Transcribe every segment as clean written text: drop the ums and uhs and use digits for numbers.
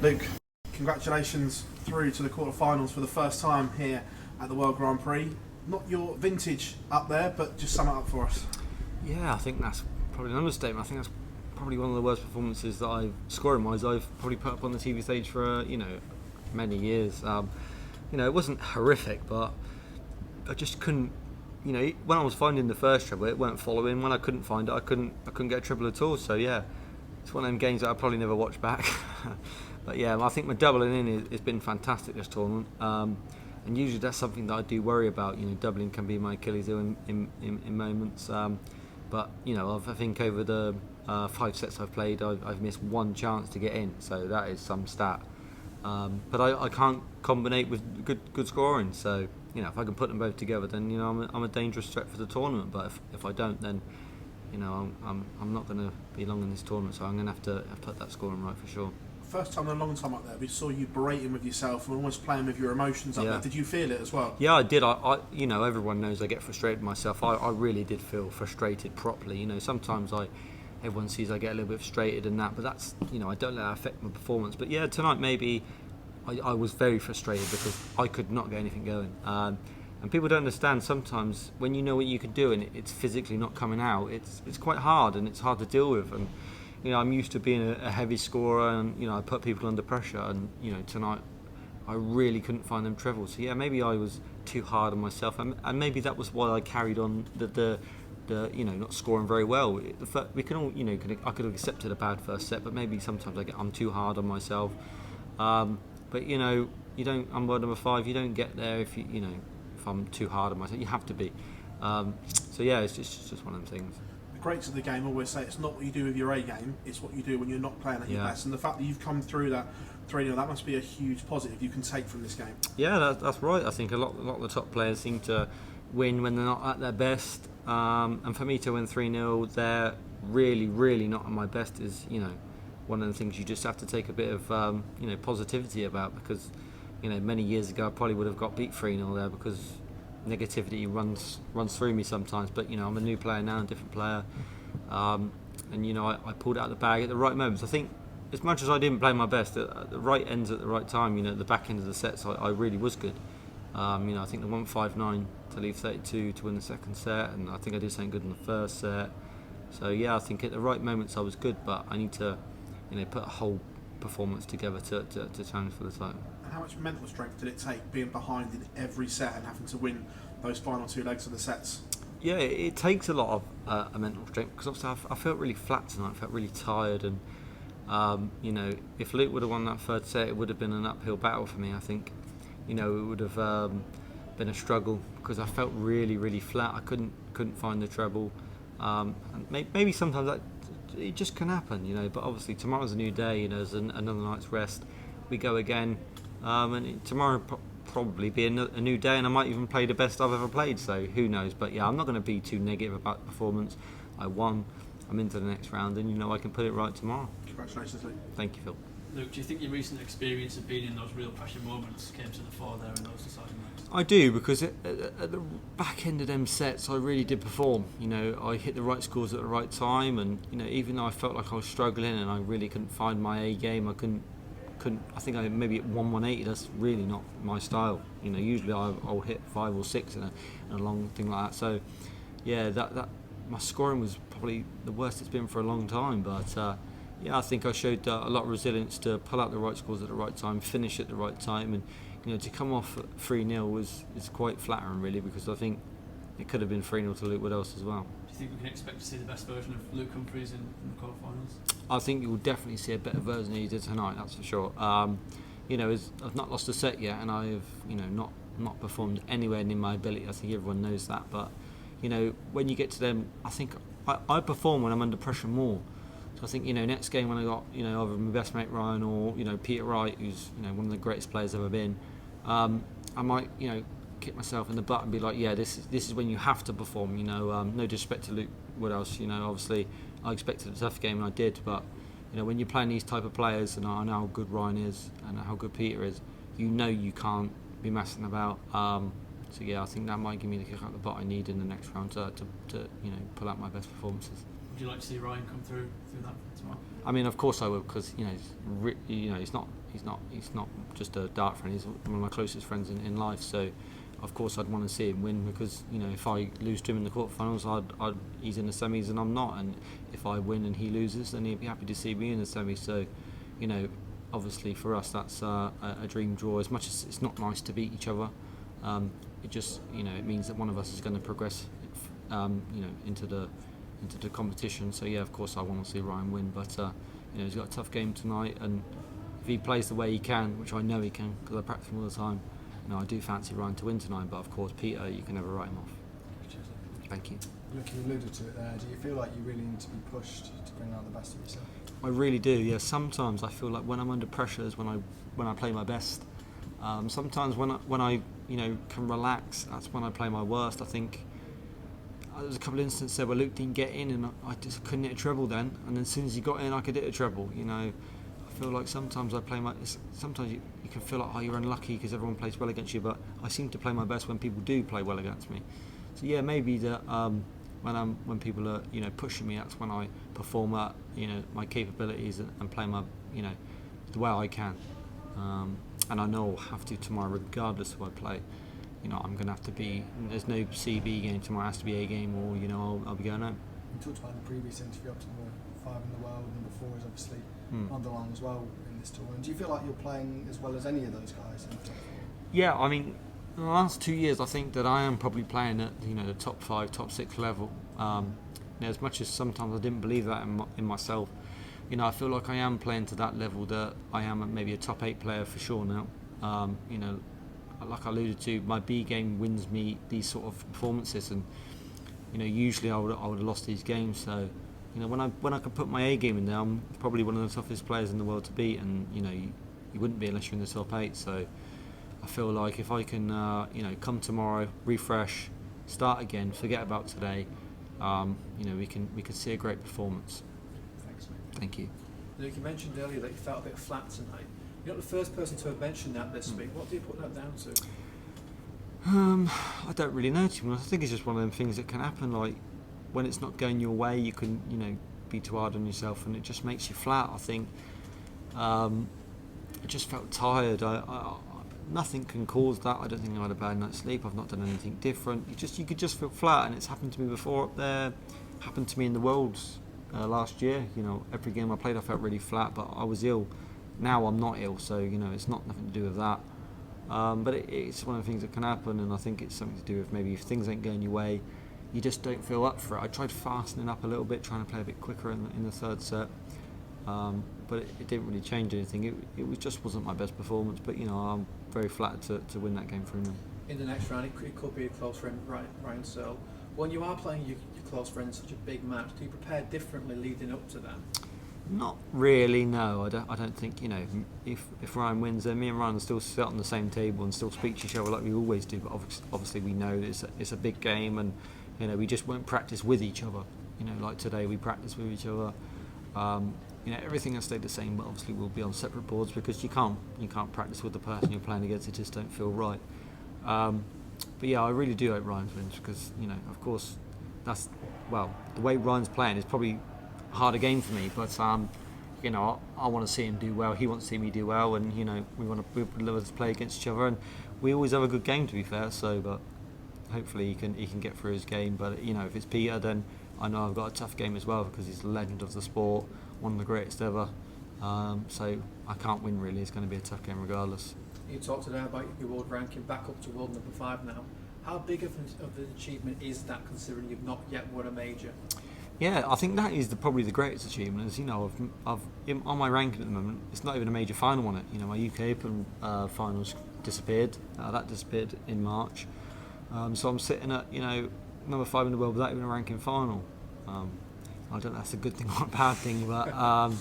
Luke, congratulations through to the quarterfinals for the first time here at the World Grand Prix. Not your vintage up there, but just sum it up for us. Yeah, I think that's probably an understatement. I think that's probably one of the worst performances that I've, scoring-wise, I've probably put up on the TV stage for many years. It wasn't horrific, but I just couldn't. When I was finding the first treble, it weren't following. When I couldn't find it, I couldn't get a treble at all. So yeah, it's one of them games that I probably never watch back. But yeah, I think my doubling in has been fantastic this tournament. And usually that's something that I do worry about. Doubling can be my Achilles heel in moments. But I think over the 5 sets I've played, I've missed one chance to get in. So that is some stat. But I can't combinate with good scoring. So if I can put them both together, then I'm a dangerous threat for the tournament. But if I don't, then I'm not going to be long in this tournament. So I'm going to have to put that scoring right for sure. First time in a long time up there, we saw you berating with yourself and almost playing with your emotions up there. Did you feel it as well? Yeah, I did. I everyone knows I get frustrated myself. I really did feel frustrated properly. Sometimes everyone sees I get a little bit frustrated and that, but that's I don't let that affect my performance. But yeah, tonight maybe I was very frustrated because I could not get anything going. And people don't understand sometimes when you know what you can do and it's physically not coming out. It's quite hard and it's hard to deal with. And I'm used to being a heavy scorer and I put people under pressure. And tonight I really couldn't find them trebles. So yeah, maybe I was too hard on myself, and maybe that was why I carried on the not scoring very well. We can all I could have accepted a bad first set, but maybe sometimes I'm too hard on myself. But you don't. I'm world number 5. You don't get there if if I'm too hard on myself. You have to be. So yeah, it's just one of them things. The greats of the game always say it's not what you do with your A game, it's what you do when you're not playing at your best. And the fact that you've come through that 3-0, that must be a huge positive you can take from this game. Yeah, that's right. I think a lot of the top players seem to win when they're not at their best. And for me to win 3-0, they're really not at my best is one of the things you just have to take a bit of positivity about, because many years ago I probably would have got beat 3-0 there because negativity runs through me sometimes. But I'm a new player now, a different player, and I pulled it out of the bag at the right moments. I think as much as I didn't play my best at the right ends at the right time, at the back end of the sets I really was good. I think the 1-5-9 to leave 32 to win the second set, and I think I did something good in the first set. So yeah, I think at the right moments I was good, but I need to put a whole performance together to challenge for the title. And how much mental strength did it take being behind in every set and having to win those final 2 legs of the sets? Yeah, it takes a lot of a mental strength, because obviously I felt really flat tonight. I felt really tired, and if Luke would have won that third set, it would have been an uphill battle for me. I think it would have been a struggle because I felt really flat. I couldn't find the treble, and maybe sometimes it just can happen, but obviously tomorrow's a new day. There's another night's rest. We go again, and tomorrow probably be a new day, and I might even play the best I've ever played, so who knows. But yeah, I'm not going to be too negative about the performance. I won, I'm into the next round, and I can put it right tomorrow. Congratulations, Luke. Thank you, Phil. Luke, do you think your recent experience of being in those real pressure moments came to the fore there in those deciding matches? I do, because at the back end of them sets I really did perform. I hit the right scores at the right time, and even though I felt like I was struggling and I really couldn't find my A game, I couldn't. I think I maybe at 1-180. That's really not my style. Usually I'll hit 5 or 6 in a long thing like that. So yeah, that my scoring was probably the worst it's been for a long time. But yeah, I think I showed a lot of resilience to pull out the right scores at the right time, finish at the right time, and to come off at 3-0 is quite flattering, really, because I think it could have been 3-0 to Luke Woodhouse as well. Do you think we can expect to see the best version of Luke Humphries in the quarterfinals? I think you will definitely see a better version than he did tonight. That's for sure. I've not lost a set yet, and I have not performed anywhere near my ability. I think everyone knows that. But when you get to them, I think I perform when I'm under pressure more. So I think next game when I got either my best mate Ryan or Peter Wright, who's one of the greatest players I've ever been, I might kick myself in the butt and be like, yeah, this is when you have to perform. No disrespect to Luke Woodhouse. Obviously I expected a tough game and I did, but when you're playing these type of players, and I know how good Ryan is and how good Peter is, you can't be messing about. So yeah, I think that might give me the kick out the butt I need in the next round to pull out my best performances. Would you like to see Ryan come through that tomorrow? I mean, of course I will, because he's not just a dart friend. He's one of my closest friends in life. So, of course, I'd want to see him win, because if I lose to him in the quarterfinals, he's in the semis and I'm not. And if I win and he loses, then he'd be happy to see me in the semis. So, obviously for us that's a dream draw. As much as it's not nice to beat each other, it just it means that one of us is going to progress, into the competition. So yeah, of course I want to see Ryan win, but he's got a tough game tonight, and if he plays the way he can, which I know he can because I practice him all the time, I do fancy Ryan to win tonight. But of course Peter, you can never write him off. Thank you. Look, you alluded to it there. Do you feel like you really need to be pushed to bring out the best of yourself? I really do. Yeah. Sometimes I feel like when I'm under pressure is when I play my best. Sometimes when I can relax, that's when I play my worst. I think there's a couple of instances there where Luke didn't get in and I just couldn't hit a treble then, and then as soon as he got in I could hit a treble. I feel like sometimes sometimes you can feel like you're unlucky because everyone plays well against you, but I seem to play my best when people do play well against me. So yeah, maybe that when people are pushing me, that's when I perform at my capabilities and play my the way I can. And I know I'll have to tomorrow, regardless of who I play. I'm going to have to be. There's no CB game tomorrow. It has to be A game, or I'll be going home. You talked about in the previous interview up to number 5 in the world. Number 4 is obviously on the line as well in this tournament. Do you feel like you're playing as well as any of those guys in the top 4? Yeah, I mean, in the last 2 years, I think that I am probably playing at the top 5, top 6 level. As much as sometimes I didn't believe that in myself, I feel like I am playing to that level, that I am maybe a top 8 player for sure now. Like I alluded to, my B game wins me these sort of performances, and usually I would have lost these games. So when I can put my A game in there, I'm probably one of the toughest players in the world to beat, and you wouldn't be unless you're in the top 8. So I feel like if I can come tomorrow, refresh, start again, forget about today, we can see a great performance. Thanks, mate. Thank you. Luke, you mentioned earlier that you felt a bit flat tonight. You're not the first person to have mentioned that this week. What do you put that down to? I don't really know, to be honest. I think it's just one of them things that can happen. Like when it's not going your way, you can be too hard on yourself, and it just makes you flat. I think I just felt tired. Nothing can cause that. I don't think I had a bad night's sleep. I've not done anything different. You could just feel flat, and it's happened to me before up there. Happened to me in the Worlds last year. Every game I played, I felt really flat, but I was ill. Now I'm not ill, so it's nothing to do with that. But it's one of the things that can happen, and I think it's something to do with maybe if things ain't going your way, you just don't feel up for it. I tried fastening up a little bit, trying to play a bit quicker in the third set, but it didn't really change anything. It just wasn't my best performance, but I'm very flattered to win that game for him. In the next round, it could be a close friend, Ryan. So when you are playing your close friend such a big match, do you prepare differently leading up to that? Not really, no. I don't think if Ryan wins, then me and Ryan will still sit on the same table and still speak to each other like we always do. But obviously we know it's a big game, and we just won't practice with each other. Like today we practice with each other. Everything has stayed the same, but obviously we'll be on separate boards because you can't practice with the person you're playing against. It just don't feel right. But yeah, I really do hope Ryan wins because of course that's the way Ryan's playing is probably a harder game for me, but I want to see him do well. He wants to see me do well, and we want to play against each other, and we always have a good game, to be fair. So, but hopefully he can get through his game. But if it's Peter, then I know I've got a tough game as well because he's a legend of the sport, one of the greatest ever. So I can't win really. It's going to be a tough game regardless. You talked today about your world ranking back up to world number 5 now. How big of an achievement is that, considering you've not yet won a major? Yeah, I think that is probably the greatest achievement. As I've on my ranking at the moment, it's not even a major final on it. My UK Open finals disappeared. That disappeared in March. So I'm sitting at number 5 in the world without even a ranking final. I don't know if that's a good thing or a bad thing, but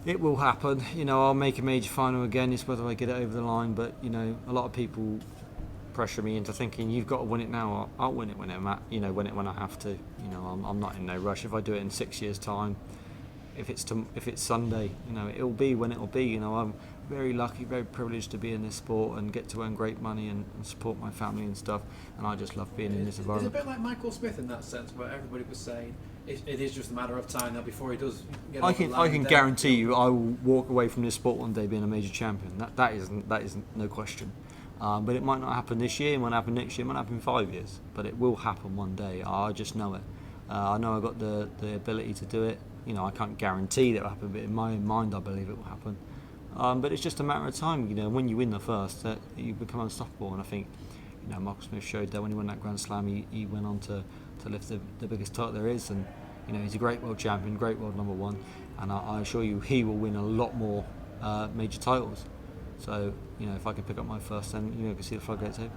it will happen. I'll make a major final again. It's whether I get it over the line. But a lot of people pressure me into thinking you've got to win it now. I'll win it when when I have to. I'm not in no rush. If I do it in 6 years' time, if it's Sunday, it'll be when it'll be. I'm very lucky, very privileged to be in this sport and get to earn great money and support my family and stuff. And I just love being in this environment. It's a bit like Michael Smith in that sense, where everybody was saying it is just a matter of time now before he does get I over the can line. guarantee you, I will walk away from this sport one day being a major champion. That isn't no question. But it might not happen this year, it might happen next year, it might happen in 5 years. But it will happen one day. I just know it. I know I've got the ability to do it. I can't guarantee that it will happen, but in my own mind, I believe it will happen. But it's just a matter of time. When you win the first, you become unstoppable. And I think, Michael Smith showed that when he won that Grand Slam, he went on to lift the biggest title there is. And he's a great world champion, great world number one. And I assure you, he will win a lot more major titles. So, if I can pick up my first, then, I can see the floodgates open.